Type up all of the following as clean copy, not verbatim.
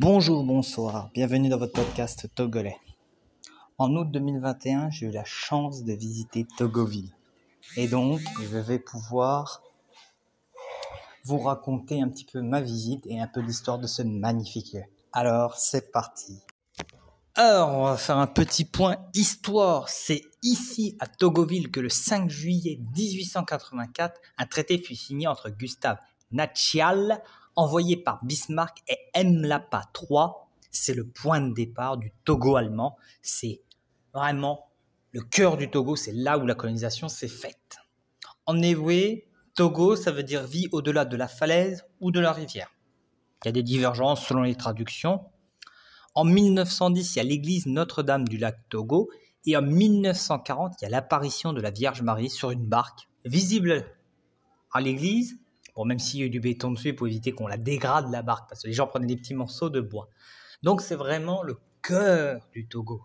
Bonjour, bonsoir, bienvenue dans votre podcast togolais. En août 2021, j'ai eu la chance de visiter Togoville. Et donc, je vais pouvoir vous raconter un petit peu ma visite et un peu l'histoire de ce magnifique lieu. Alors, c'est parti. Alors, on va faire un petit point histoire. C'est ici, à Togoville, que le 5 juillet 1884, un traité fut signé entre Gustave Nachtial, envoyé par Bismarck, et Mlapa III. C'est le point de départ du Togo allemand. C'est vraiment le cœur du Togo. C'est là où la colonisation s'est faite. En hébreu, Togo, ça veut dire vie au-delà de la falaise ou de la rivière. Il y a des divergences selon les traductions. En 1910, il y a l'église Notre-Dame du lac Togo. Et en 1940, il y a l'apparition de la Vierge Marie sur une barque visible à l'église. Bon, même s'il y a eu du béton dessus pour éviter qu'on la dégrade la barque, parce que les gens prenaient des petits morceaux de bois. Donc c'est vraiment le cœur du Togo,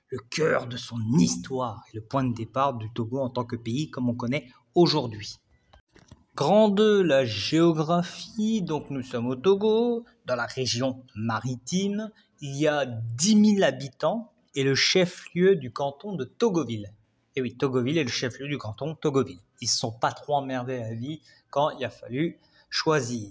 le cœur de son histoire et le point de départ du Togo en tant que pays comme on connaît aujourd'hui. Grand 2, la géographie. Donc nous sommes au Togo, dans la région maritime. Il y a 10 000 habitants et le chef-lieu du canton de Togoville. Et oui, Togoville est le chef-lieu du canton Togoville. Ils ne se sont pas trop emmerdés à la vie quand il a fallu choisir.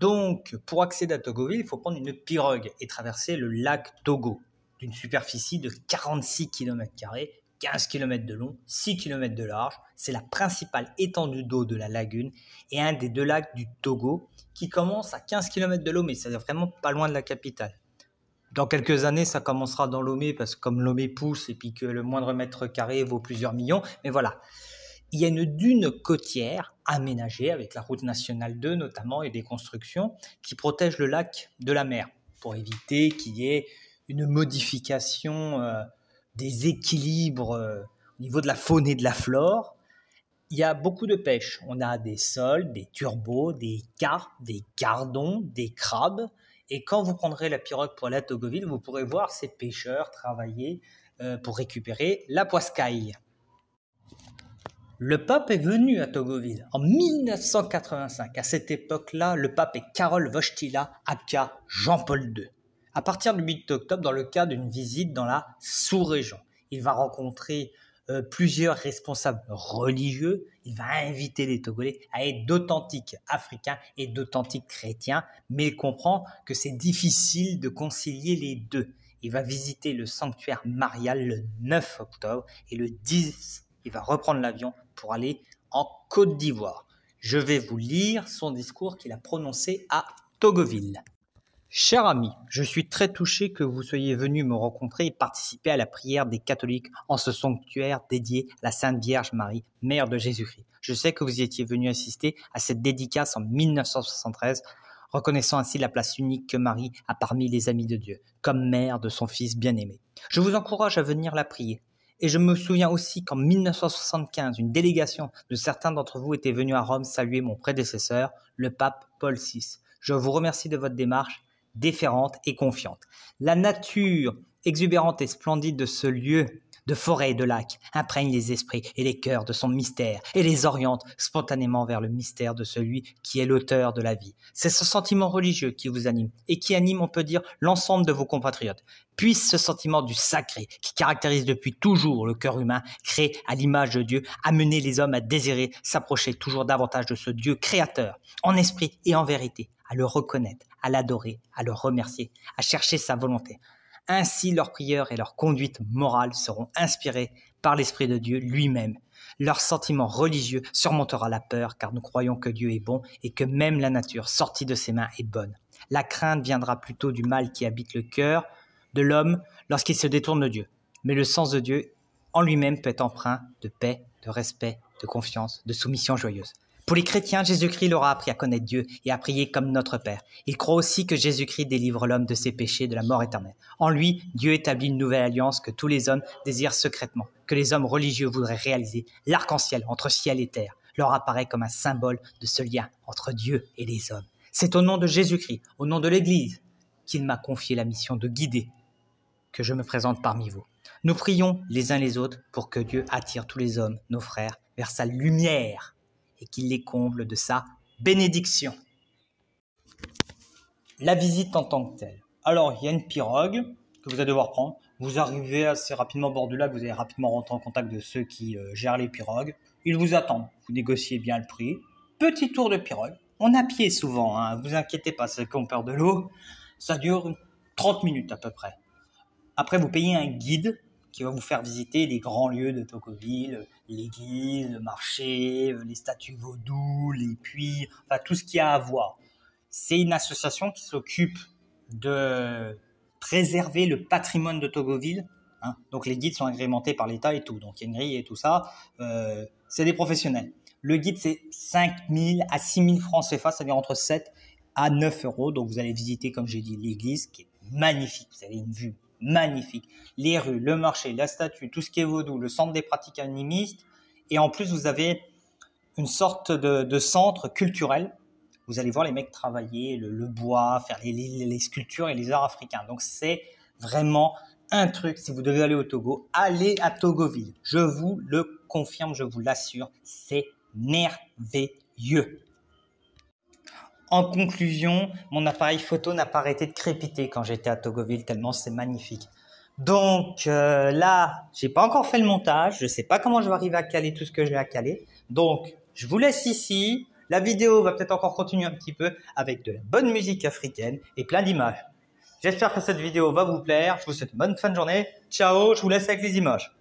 Donc, pour accéder à Togoville, il faut prendre une pirogue et traverser le lac Togo, d'une superficie de 46 km², 15 km de long, 6 km de large. C'est la principale étendue d'eau de la lagune et un des deux lacs du Togo qui commence à 15 km de Lomé, c'est vraiment pas loin de la capitale. Dans quelques années, ça commencera dans Lomé parce que comme Lomé pousse et puis que le moindre mètre carré vaut plusieurs millions, mais voilà. Il y a une dune côtière aménagée avec la route nationale 2 notamment et des constructions qui protègent le lac de la mer pour éviter qu'il y ait une modification des équilibres au niveau de la faune et de la flore. Il y a beaucoup de pêche. On a des sols, des turbos, des carpes, des gardons, des crabes. Et quand vous prendrez la pirogue pour aller à Togoville, vous pourrez voir ces pêcheurs travailler pour récupérer la poiscaille. Le pape est venu à Togoville en 1985. À cette époque-là, le pape est Karol Wojtyła, aka Jean-Paul II. À partir du 8 octobre, dans le cadre d'une visite dans la sous-région, il va rencontrer plusieurs responsables religieux. Il va inviter les Togolais à être d'authentiques Africains et d'authentiques chrétiens, mais il comprend que c'est difficile de concilier les deux. Il va visiter le sanctuaire marial le 9 octobre et le 10, il va reprendre l'avion pour aller en Côte d'Ivoire. Je vais vous lire son discours qu'il a prononcé à Togoville. Cher ami, je suis très touché que vous soyez venu me rencontrer et participer à la prière des catholiques en ce sanctuaire dédié à la Sainte Vierge Marie, Mère de Jésus-Christ. Je sais que vous étiez venu assister à cette dédicace en 1973, reconnaissant ainsi la place unique que Marie a parmi les amis de Dieu, comme mère de son Fils bien-aimé. Je vous encourage à venir la prier. Et je me souviens aussi qu'en 1975, une délégation de certains d'entre vous était venue à Rome saluer mon prédécesseur, le pape Paul VI. Je vous remercie de votre démarche déférente et confiante. La nature exubérante et splendide de ce lieu de forêt et de lac imprègne les esprits et les cœurs de son mystère et les oriente spontanément vers le mystère de celui qui est l'auteur de la vie. C'est ce sentiment religieux qui vous anime et qui anime, on peut dire, l'ensemble de vos compatriotes. Puisse ce sentiment du sacré qui caractérise depuis toujours le cœur humain, créé à l'image de Dieu, amener les hommes à désirer s'approcher toujours davantage de ce Dieu créateur, en esprit et en vérité, à le reconnaître, à l'adorer, à le remercier, à chercher sa volonté. Ainsi, leurs prières et leur conduite morale seront inspirées par l'Esprit de Dieu lui-même. Leur sentiment religieux surmontera la peur, car nous croyons que Dieu est bon et que même la nature sortie de ses mains est bonne. La crainte viendra plutôt du mal qui habite le cœur de l'homme lorsqu'il se détourne de Dieu. Mais le sens de Dieu en lui-même peut être empreint de paix, de respect, de confiance, de soumission joyeuse. Pour les chrétiens, Jésus-Christ leur a appris à connaître Dieu et à prier comme notre Père. Ils croient aussi que Jésus-Christ délivre l'homme de ses péchés, de la mort éternelle. En lui, Dieu établit une nouvelle alliance que tous les hommes désirent secrètement, que les hommes religieux voudraient réaliser. L'arc-en-ciel entre ciel et terre leur apparaît comme un symbole de ce lien entre Dieu et les hommes. C'est au nom de Jésus-Christ, au nom de l'Église, qu'il m'a confié la mission de guider, que je me présente parmi vous. Nous prions les uns les autres pour que Dieu attire tous les hommes, nos frères, vers sa lumière et qu'il les comble de sa bénédiction. La visite en tant que telle. Alors, il y a une pirogue que vous allez devoir prendre. Vous arrivez assez rapidement au bord du lac, vous allez rapidement rentrer en contact de ceux qui gèrent les pirogues. Ils vous attendent, vous négociez bien le prix. Petit tour de pirogue. On a pied souvent, hein. Vous inquiétez pas, ceux qui ont peur de l'eau. Ça dure 30 minutes à peu près. Après, vous payez un guide qui va vous faire visiter les grands lieux de Togoville, l'église, le marché, les statues vaudou, les puits, enfin tout ce qu'il y a à voir. C'est une association qui s'occupe de préserver le patrimoine de Togoville. Hein. Donc les guides sont agrémentés par l'État et tout, donc il y a une grille et tout ça. C'est des professionnels. Le guide, c'est 5 000 à 6 000 francs CFA, c'est-à-dire entre 7 à 9 euros. Donc vous allez visiter, comme j'ai dit, l'église qui est magnifique. Vous avez une vue magnifique. Les rues, le marché, la statue, tout ce qui est vaudou, le centre des pratiques animistes. Et en plus, vous avez une sorte de centre culturel. Vous allez voir les mecs travailler le bois, faire les sculptures et les arts africains. Donc, c'est vraiment un truc. Si vous devez aller au Togo, allez à Togoville. Je vous le confirme, je vous l'assure. C'est merveilleux. En conclusion, mon appareil photo n'a pas arrêté de crépiter quand j'étais à Togoville, tellement c'est magnifique. Donc là, j'ai pas encore fait le montage, je sais pas comment je vais arriver à caler tout ce que j'ai à caler. Donc, je vous laisse ici. La vidéo va peut-être encore continuer un petit peu avec de la bonne musique africaine et plein d'images. J'espère que cette vidéo va vous plaire. Je vous souhaite une bonne fin de journée. Ciao, je vous laisse avec les images.